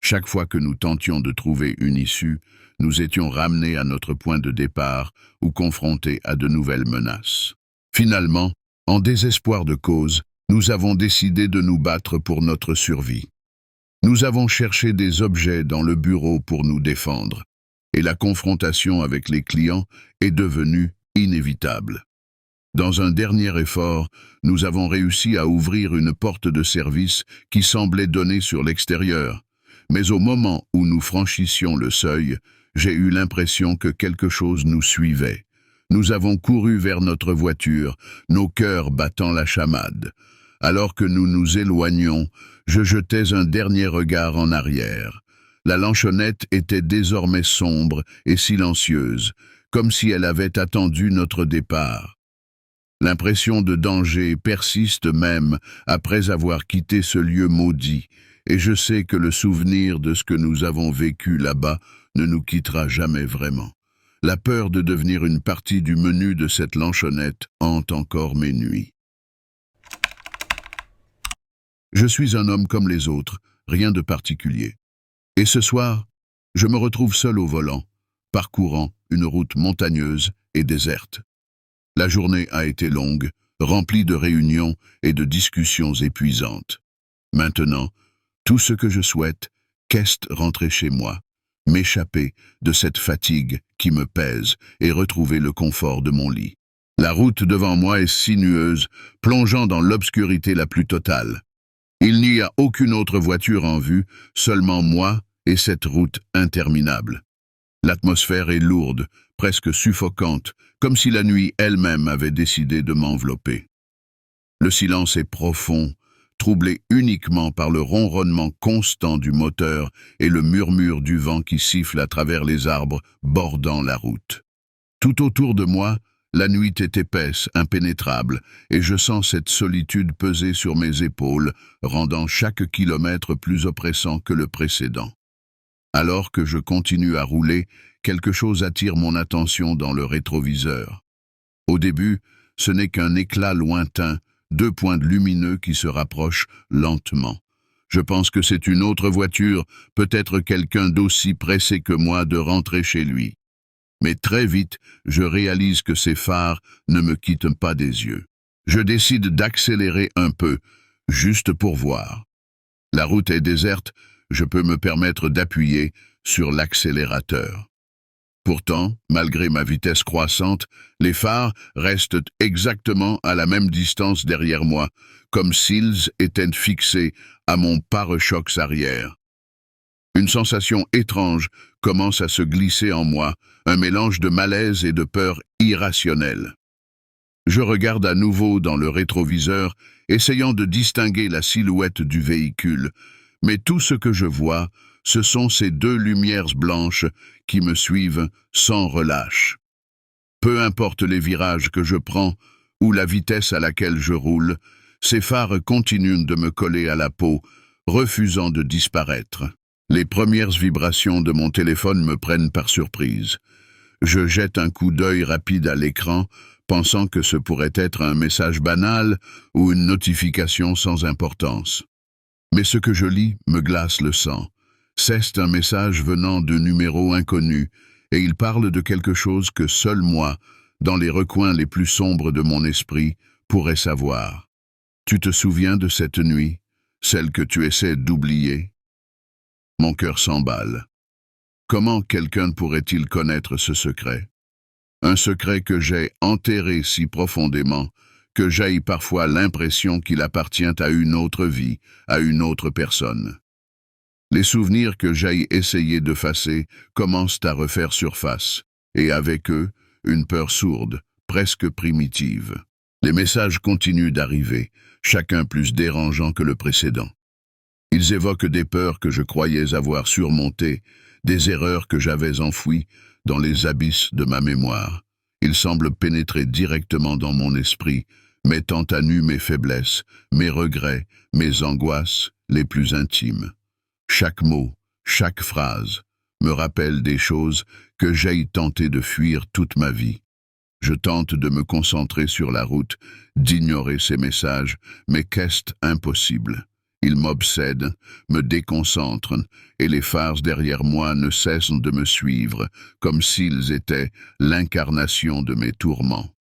Chaque fois que nous tentions de trouver une issue, nous étions ramenés à notre point de départ ou confrontés à de nouvelles menaces. Finalement, en désespoir de cause, nous avons décidé de nous battre pour notre survie. Nous avons cherché des objets dans le bureau pour nous défendre, et la confrontation avec les clients est devenue inévitable. Dans un dernier effort, nous avons réussi à ouvrir une porte de service qui semblait donner sur l'extérieur. Mais au moment où nous franchissions le seuil, j'ai eu l'impression que quelque chose nous suivait. Nous avons couru vers notre voiture, nos cœurs battant la chamade. Alors que nous nous éloignions, je jetais un dernier regard en arrière. La lanchonnette était désormais sombre et silencieuse, comme si elle avait attendu notre départ. L'impression de danger persiste même après avoir quitté ce lieu maudit, et je sais que le souvenir de ce que nous avons vécu là-bas ne nous quittera jamais vraiment. La peur de devenir une partie du menu de cette lanchonnette hante encore mes nuits. Je suis un homme comme les autres, rien de particulier. Et ce soir, je me retrouve seul au volant, parcourant une route montagneuse et déserte. La journée a été longue, remplie de réunions et de discussions épuisantes. Maintenant, tout ce que je souhaite, qu'est rentrer chez moi, m'échapper de cette fatigue qui me pèse et retrouver le confort de mon lit. La route devant moi est sinueuse, plongeant dans l'obscurité la plus totale. Il n'y a aucune autre voiture en vue, seulement moi et cette route interminable. L'atmosphère est lourde, presque suffocante, comme si la nuit elle-même avait décidé de m'envelopper. Le silence est profond, troublé uniquement par le ronronnement constant du moteur et le murmure du vent qui siffle à travers les arbres bordant la route. Tout autour de moi, la nuit est épaisse, impénétrable, et je sens cette solitude peser sur mes épaules, rendant chaque kilomètre plus oppressant que le précédent. Alors que je continue à rouler, quelque chose attire mon attention dans le rétroviseur. Au début, ce n'est qu'un éclat lointain, 2 points lumineux qui se rapprochent lentement. Je pense que c'est une autre voiture, peut-être quelqu'un d'aussi pressé que moi de rentrer chez lui. Mais très vite, je réalise que ces phares ne me quittent pas des yeux. Je décide d'accélérer un peu, juste pour voir. La route est déserte, je peux me permettre d'appuyer sur l'accélérateur. Pourtant, malgré ma vitesse croissante, les phares restent exactement à la même distance derrière moi, comme s'ils étaient fixés à mon pare-chocs arrière. Une sensation étrange commence à se glisser en moi, un mélange de malaise et de peur irrationnelle. Je regarde à nouveau dans le rétroviseur, essayant de distinguer la silhouette du véhicule, mais tout ce que je vois, ce sont ces 2 lumières blanches qui me suivent sans relâche. Peu importe les virages que je prends ou la vitesse à laquelle je roule, ces phares continuent de me coller à la peau, refusant de disparaître. Les premières vibrations de mon téléphone me prennent par surprise. Je jette un coup d'œil rapide à l'écran, pensant que ce pourrait être un message banal ou une notification sans importance. Mais ce que je lis me glace le sang. C'est un message venant de numéros inconnus, et il parle de quelque chose que seul moi, dans les recoins les plus sombres de mon esprit, pourrais savoir. Tu te souviens de cette nuit, celle que tu essaies d'oublier? Mon cœur s'emballe. Comment quelqu'un pourrait-il connaître ce secret? Un secret que j'ai enterré si profondément que j'aie parfois l'impression qu'il appartient à une autre vie, à une autre personne. Les souvenirs que j'ai essayé d'effacer commencent à refaire surface, et avec eux, une peur sourde, presque primitive. Les messages continuent d'arriver, chacun plus dérangeant que le précédent. Ils évoquent des peurs que je croyais avoir surmontées, des erreurs que j'avais enfouies dans les abysses de ma mémoire. Ils semblent pénétrer directement dans mon esprit, mettant à nu mes faiblesses, mes regrets, mes angoisses les plus intimes. Chaque mot, chaque phrase me rappelle des choses que j'ai tenté de fuir toute ma vie. Je tente de me concentrer sur la route, d'ignorer ces messages, mais qu'est-ce impossible. Ils m'obsèdent, me déconcentrent, et les phares derrière moi ne cessent de me suivre, comme s'ils étaient l'incarnation de mes tourments.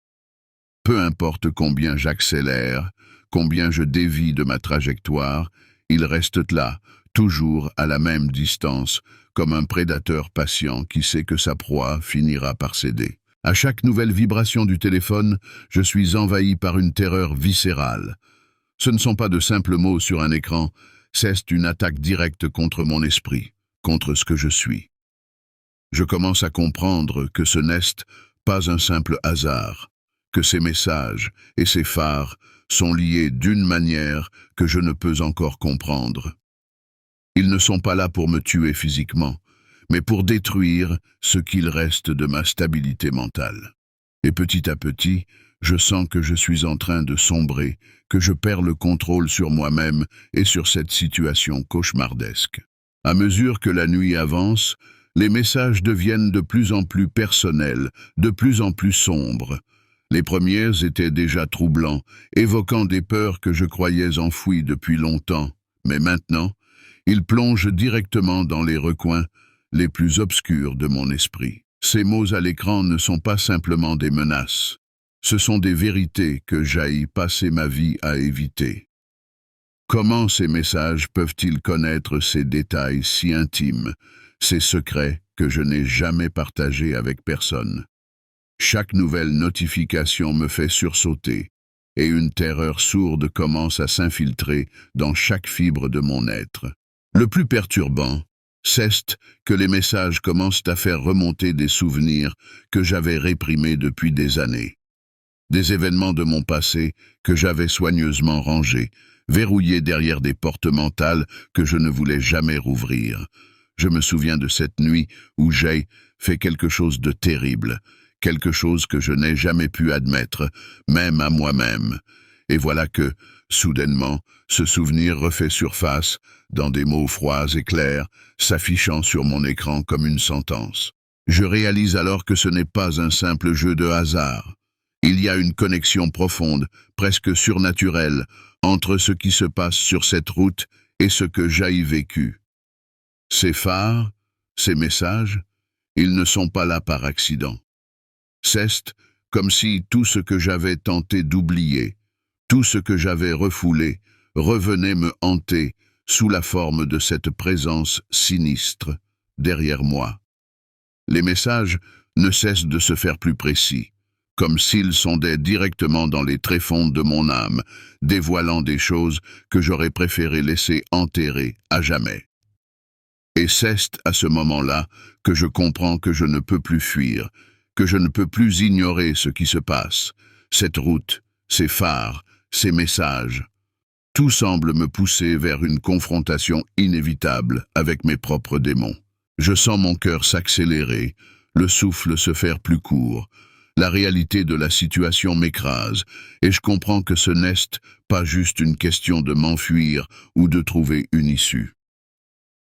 Peu importe combien j'accélère, combien je dévie de ma trajectoire, ils restent là, toujours à la même distance, comme un prédateur patient qui sait que sa proie finira par céder. À chaque nouvelle vibration du téléphone, je suis envahi par une terreur viscérale. Ce ne sont pas de simples mots sur un écran, c'est une attaque directe contre mon esprit, contre ce que je suis. Je commence à comprendre que ce n'est pas un simple hasard, que ces messages et ces phares sont liés d'une manière que je ne peux encore comprendre. Ils ne sont pas là pour me tuer physiquement, mais pour détruire ce qu'il reste de ma stabilité mentale. Et petit à petit, je sens que je suis en train de sombrer, que je perds le contrôle sur moi-même et sur cette situation cauchemardesque. À mesure que la nuit avance, les messages deviennent de plus en plus personnels, de plus en plus sombres. Les premiers étaient déjà troublants, évoquant des peurs que je croyais enfouies depuis longtemps, mais maintenant, ils plongent directement dans les recoins les plus obscurs de mon esprit. Ces mots à l'écran ne sont pas simplement des menaces. Ce sont des vérités que j'ai passé ma vie à éviter. Comment ces messages peuvent-ils connaître ces détails si intimes, ces secrets que je n'ai jamais partagés avec personne? Chaque nouvelle notification me fait sursauter, et une terreur sourde commence à s'infiltrer dans chaque fibre de mon être. Le plus perturbant, c'est que les messages commencent à faire remonter des souvenirs que j'avais réprimés depuis des années. Des événements de mon passé que j'avais soigneusement rangés, verrouillés derrière des portes mentales que je ne voulais jamais rouvrir. Je me souviens de cette nuit où j'ai fait quelque chose de terrible, quelque chose que je n'ai jamais pu admettre, même à moi-même. Et voilà que, soudainement, ce souvenir refait surface, dans des mots froids et clairs, s'affichant sur mon écran comme une sentence. Je réalise alors que ce n'est pas un simple jeu de hasard. Il y a une connexion profonde, presque surnaturelle, entre ce qui se passe sur cette route et ce que j'ai vécu. Ces phares, ces messages, ils ne sont pas là par accident. C'est comme si tout ce que j'avais tenté d'oublier, tout ce que j'avais refoulé, revenait me hanter sous la forme de cette présence sinistre derrière moi. Les messages ne cessent de se faire plus précis, comme s'ils sondaient directement dans les tréfonds de mon âme, dévoilant des choses que j'aurais préféré laisser enterrer à jamais. Et c'est à ce moment-là que je comprends que je ne peux plus fuir, que je ne peux plus ignorer ce qui se passe, cette route, ces phares, ces messages. Tout semble me pousser vers une confrontation inévitable avec mes propres démons. Je sens mon cœur s'accélérer, le souffle se faire plus court. La réalité de la situation m'écrase, et je comprends que ce n'est pas juste une question de m'enfuir ou de trouver une issue.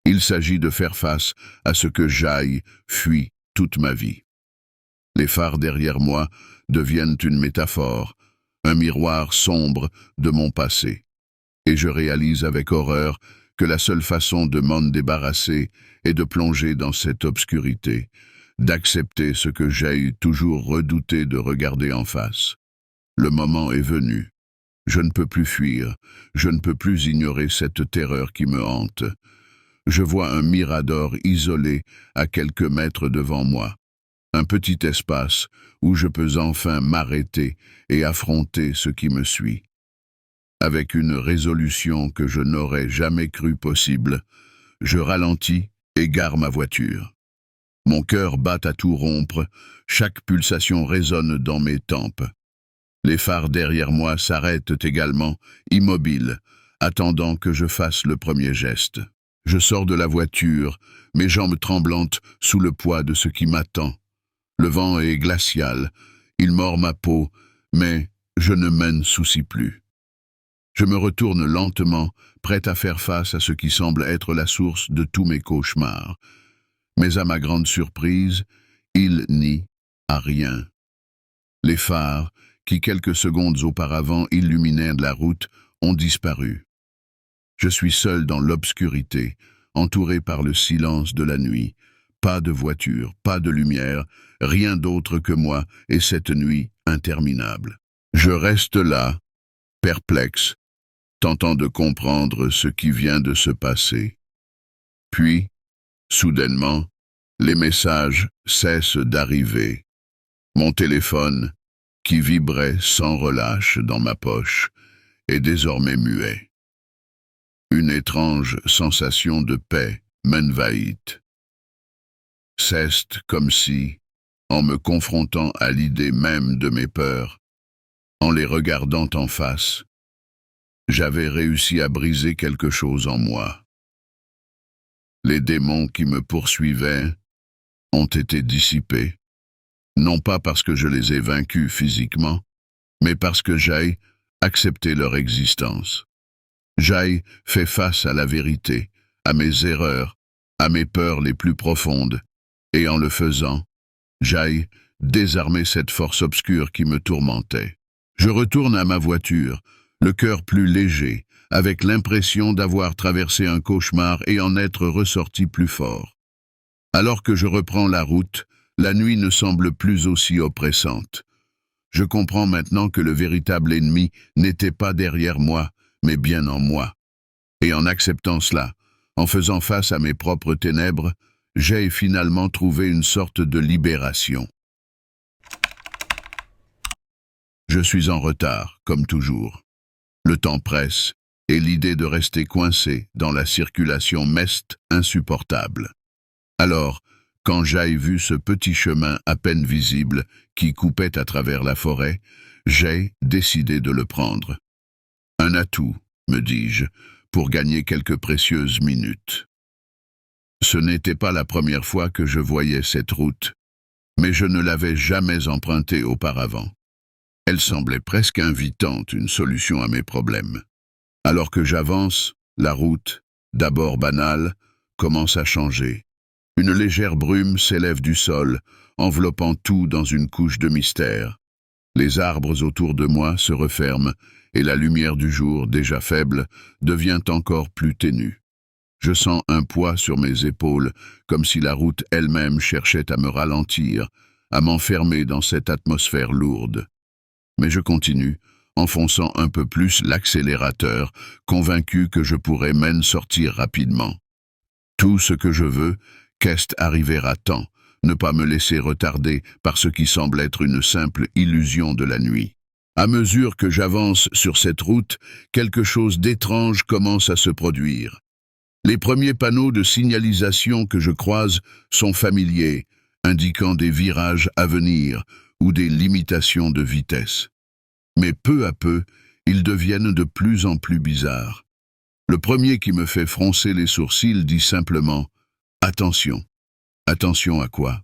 Il s'agit de faire face à ce que j'ai fui toute ma vie. Les phares derrière moi deviennent une métaphore, un miroir sombre de mon passé. Et je réalise avec horreur que la seule façon de m'en débarrasser est de plonger dans cette obscurité, d'accepter ce que j'ai toujours redouté de regarder en face. Le moment est venu. Je ne peux plus fuir, je ne peux plus ignorer cette terreur qui me hante. Je vois un mirador isolé à quelques mètres devant moi. Un petit espace où je peux enfin m'arrêter et affronter ce qui me suit. Avec une résolution que je n'aurais jamais cru possible, je ralentis et gare ma voiture. Mon cœur bat à tout rompre, chaque pulsation résonne dans mes tempes. Les phares derrière moi s'arrêtent également, immobiles, attendant que je fasse le premier geste. Je sors de la voiture, mes jambes tremblantes sous le poids de ce qui m'attend. Le vent est glacial, il mord ma peau, mais je ne m'en soucie plus. Je me retourne lentement, prêt à faire face à ce qui semble être la source de tous mes cauchemars. Mais à ma grande surprise, il n'y a rien. Les phares, qui quelques secondes auparavant illuminaient la route, ont disparu. Je suis seul dans l'obscurité, entouré par le silence de la nuit. Pas de voiture, pas de lumière, rien d'autre que moi et cette nuit interminable. Je reste là, perplexe, tentant de comprendre ce qui vient de se passer. Puis, soudainement, les messages cessent d'arriver. Mon téléphone, qui vibrait sans relâche dans ma poche, est désormais muet. Une étrange sensation de paix m'envahit. C'est comme si, en me confrontant à l'idée même de mes peurs, en les regardant en face, j'avais réussi à briser quelque chose en moi. Les démons qui me poursuivaient ont été dissipés, non pas parce que je les ai vaincus physiquement, mais parce que j'ai accepté leur existence. J'ai fait face à la vérité, à mes erreurs, à mes peurs les plus profondes, et en le faisant, j'ai désarmé cette force obscure qui me tourmentait. Je retourne à ma voiture, le cœur plus léger, avec l'impression d'avoir traversé un cauchemar et en être ressorti plus fort. Alors que je reprends la route, la nuit ne semble plus aussi oppressante. Je comprends maintenant que le véritable ennemi n'était pas derrière moi, mais bien en moi. Et en acceptant cela, en faisant face à mes propres ténèbres, j'ai finalement trouvé une sorte de libération. Je suis en retard, comme toujours. Le temps presse, et l'idée de rester coincé dans la circulation m'est insupportable. Alors, quand j'ai vu ce petit chemin à peine visible qui coupait à travers la forêt, j'ai décidé de le prendre. Un atout, me dis-je, pour gagner quelques précieuses minutes. Ce n'était pas la première fois que je voyais cette route, mais je ne l'avais jamais empruntée auparavant. Elle semblait presque invitante, une solution à mes problèmes. Alors que j'avance, la route, d'abord banale, commence à changer. Une légère brume s'élève du sol, enveloppant tout dans une couche de mystère. Les arbres autour de moi se referment, et la lumière du jour, déjà faible, devient encore plus ténue. Je sens un poids sur mes épaules, comme si la route elle-même cherchait à me ralentir, à m'enfermer dans cette atmosphère lourde. Mais je continue, enfonçant un peu plus l'accélérateur, convaincu que je pourrais m'en sortir rapidement. Tout ce que je veux, qu'est arriver à temps, ne pas me laisser retarder par ce qui semble être une simple illusion de la nuit. À mesure que j'avance sur cette route, quelque chose d'étrange commence à se produire. Les premiers panneaux de signalisation que je croise sont familiers, indiquant des virages à venir ou des limitations de vitesse. Mais peu à peu, ils deviennent de plus en plus bizarres. Le premier qui me fait froncer les sourcils dit simplement « Attention ». Attention à quoi?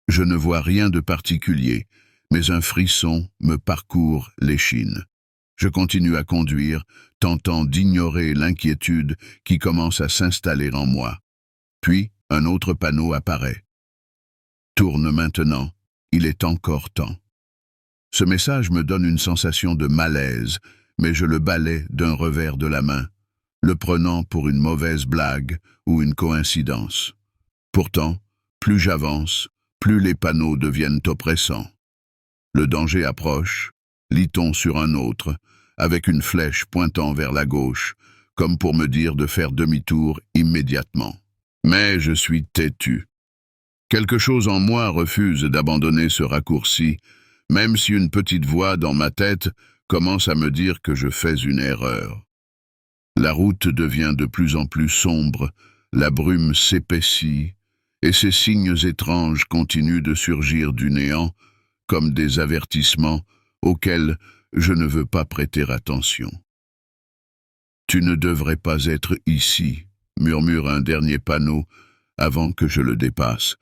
Je ne vois rien de particulier, mais un frisson me parcourt l'échine. Je continue à conduire, tentant d'ignorer l'inquiétude qui commence à s'installer en moi. Puis, un autre panneau apparaît. Tourne maintenant, il est encore temps. Ce message me donne une sensation de malaise, mais je le balaie d'un revers de la main, le prenant pour une mauvaise blague ou une coïncidence. Pourtant, plus j'avance, plus les panneaux deviennent oppressants. Le danger approche, lit-on sur un autre, avec une flèche pointant vers la gauche, comme pour me dire de faire demi-tour immédiatement. Mais je suis têtu. Quelque chose en moi refuse d'abandonner ce raccourci, même si une petite voix dans ma tête commence à me dire que je fais une erreur. La route devient de plus en plus sombre, la brume s'épaissit, et ces signes étranges continuent de surgir du néant, comme des avertissements auxquels je ne veux pas prêter attention. « Tu ne devrais pas être ici », murmure un dernier panneau avant que je le dépasse.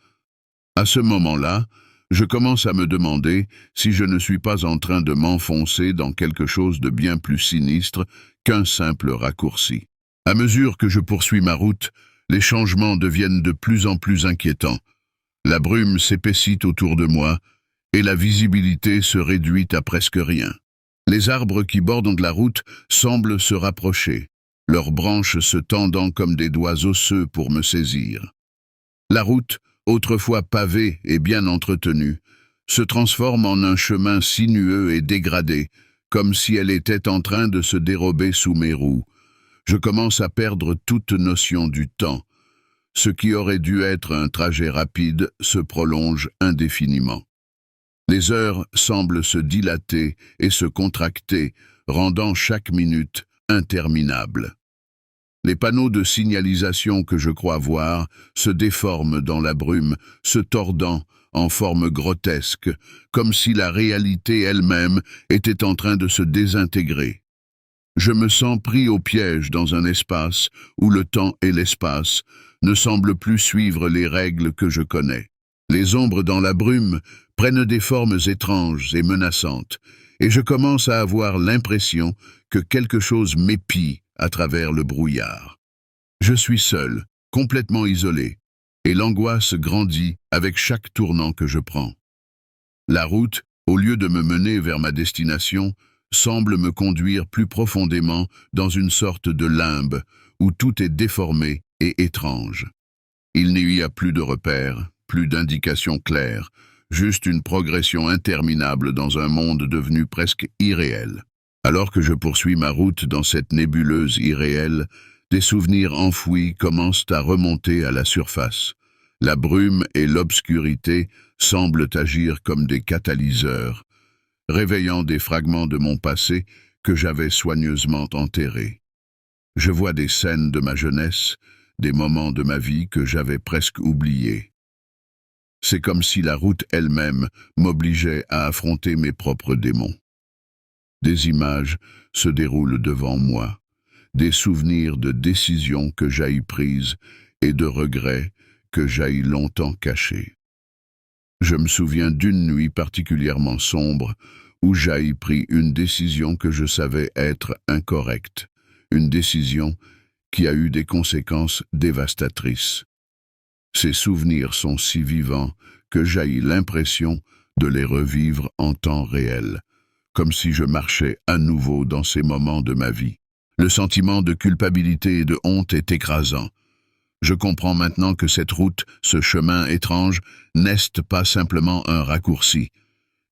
À ce moment-là, je commence à me demander si je ne suis pas en train de m'enfoncer dans quelque chose de bien plus sinistre qu'un simple raccourci. À mesure que je poursuis ma route, les changements deviennent de plus en plus inquiétants. La brume s'épaissit autour de moi et la visibilité se réduit à presque rien. Les arbres qui bordent la route semblent se rapprocher, leurs branches se tendant comme des doigts osseux pour me saisir. La route, autrefois pavée et bien entretenue, se transforme en un chemin sinueux et dégradé, comme si elle était en train de se dérober sous mes roues. Je commence à perdre toute notion du temps. Ce qui aurait dû être un trajet rapide se prolonge indéfiniment. Les heures semblent se dilater et se contracter, rendant chaque minute interminable. Les panneaux de signalisation que je crois voir se déforment dans la brume, se tordant en forme grotesque, comme si la réalité elle-même était en train de se désintégrer. Je me sens pris au piège dans un espace où le temps et l'espace ne semblent plus suivre les règles que je connais. Les ombres dans la brume prennent des formes étranges et menaçantes, et je commence à avoir l'impression que quelque chose m'épie à travers le brouillard. Je suis seul, complètement isolé, et l'angoisse grandit avec chaque tournant que je prends. La route, au lieu de me mener vers ma destination, semble me conduire plus profondément dans une sorte de limbe où tout est déformé et étrange. Il n'y a plus de repères, plus d'indications claires, juste une progression interminable dans un monde devenu presque irréel. Alors que je poursuis ma route dans cette nébuleuse irréelle, des souvenirs enfouis commencent à remonter à la surface. La brume et l'obscurité semblent agir comme des catalyseurs, réveillant des fragments de mon passé que j'avais soigneusement enterrés. Je vois des scènes de ma jeunesse, des moments de ma vie que j'avais presque oubliés. C'est comme si la route elle-même m'obligeait à affronter mes propres démons. Des images se déroulent devant moi, des souvenirs de décisions que j'ai prises et de regrets que j'ai longtemps cachés. Je me souviens d'une nuit particulièrement sombre où j'ai pris une décision que je savais être incorrecte, une décision qui a eu des conséquences dévastatrices. Ces souvenirs sont si vivants que j'ai l'impression de les revivre en temps réel, comme si je marchais à nouveau dans ces moments de ma vie. Le sentiment de culpabilité et de honte est écrasant. Je comprends maintenant que cette route, ce chemin étrange, n'est pas simplement un raccourci,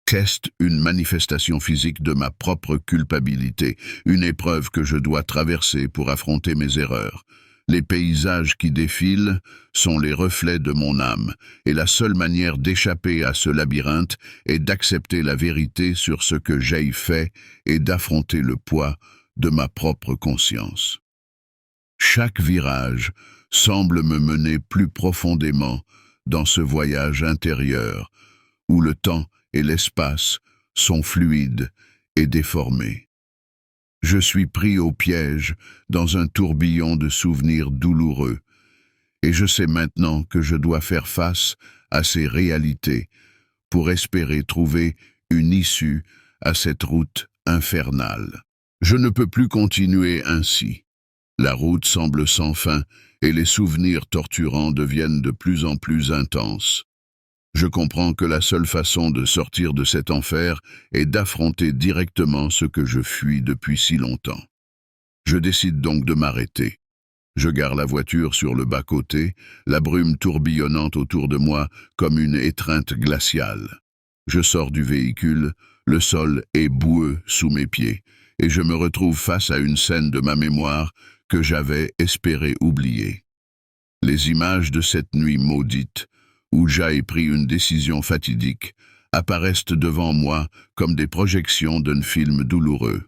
qu'est une manifestation physique de ma propre culpabilité, une épreuve que je dois traverser pour affronter mes erreurs. Les paysages qui défilent sont les reflets de mon âme, et la seule manière d'échapper à ce labyrinthe est d'accepter la vérité sur ce que j'ai fait et d'affronter le poids de ma propre conscience. Chaque virage semble me mener plus profondément dans ce voyage intérieur, où le temps et l'espace sont fluides et déformés. Je suis pris au piège dans un tourbillon de souvenirs douloureux, et je sais maintenant que je dois faire face à ces réalités pour espérer trouver une issue à cette route infernale. Je ne peux plus continuer ainsi. La route semble sans fin et les souvenirs torturants deviennent de plus en plus intenses. Je comprends que la seule façon de sortir de cet enfer est d'affronter directement ce que je fuis depuis si longtemps. Je décide donc de m'arrêter. Je gare la voiture sur le bas-côté, la brume tourbillonnante autour de moi comme une étreinte glaciale. Je sors du véhicule, le sol est boueux sous mes pieds, et je me retrouve face à une scène de ma mémoire que j'avais espéré oublier. Les images de cette nuit maudite, où j'ai pris une décision fatidique, apparaissent devant moi comme des projections d'un film douloureux.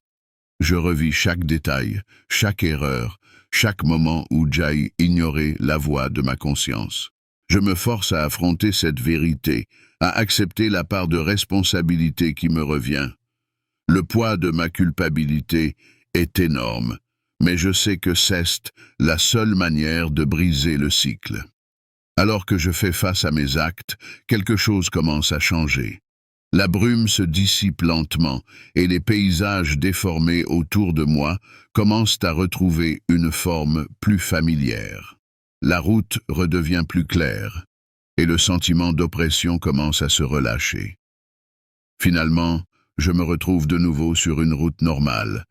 Je revis chaque détail, chaque erreur, chaque moment où Jai ignorait la voix de ma conscience. Je me force à affronter cette vérité, à accepter la part de responsabilité qui me revient. Le poids de ma culpabilité est énorme, mais je sais que c'est la seule manière de briser le cycle. Alors que je fais face à mes actes, quelque chose commence à changer. La brume se dissipe lentement et les paysages déformés autour de moi commencent à retrouver une forme plus familière. La route redevient plus claire et le sentiment d'oppression commence à se relâcher. Finalement, je me retrouve de nouveau sur une route normale,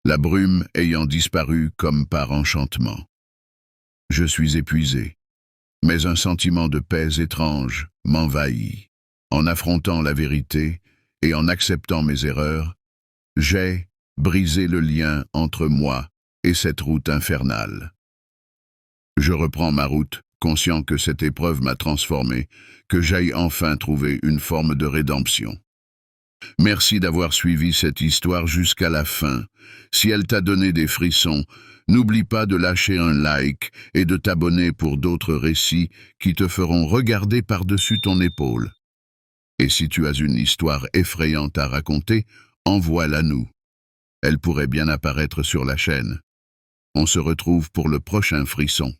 la brume ayant disparu comme par enchantement. Je suis épuisé, mais un sentiment de paix étrange m'envahit. En affrontant la vérité et en acceptant mes erreurs, j'ai brisé le lien entre moi et cette route infernale. Je reprends ma route, conscient que cette épreuve m'a transformé, que j'aille enfin trouver une forme de rédemption. Merci d'avoir suivi cette histoire jusqu'à la fin. Si elle t'a donné des frissons, n'oublie pas de lâcher un like et de t'abonner pour d'autres récits qui te feront regarder par-dessus ton épaule. Et si tu as une histoire effrayante à raconter, envoie-la nous. Elle pourrait bien apparaître sur la chaîne. On se retrouve pour le prochain frisson.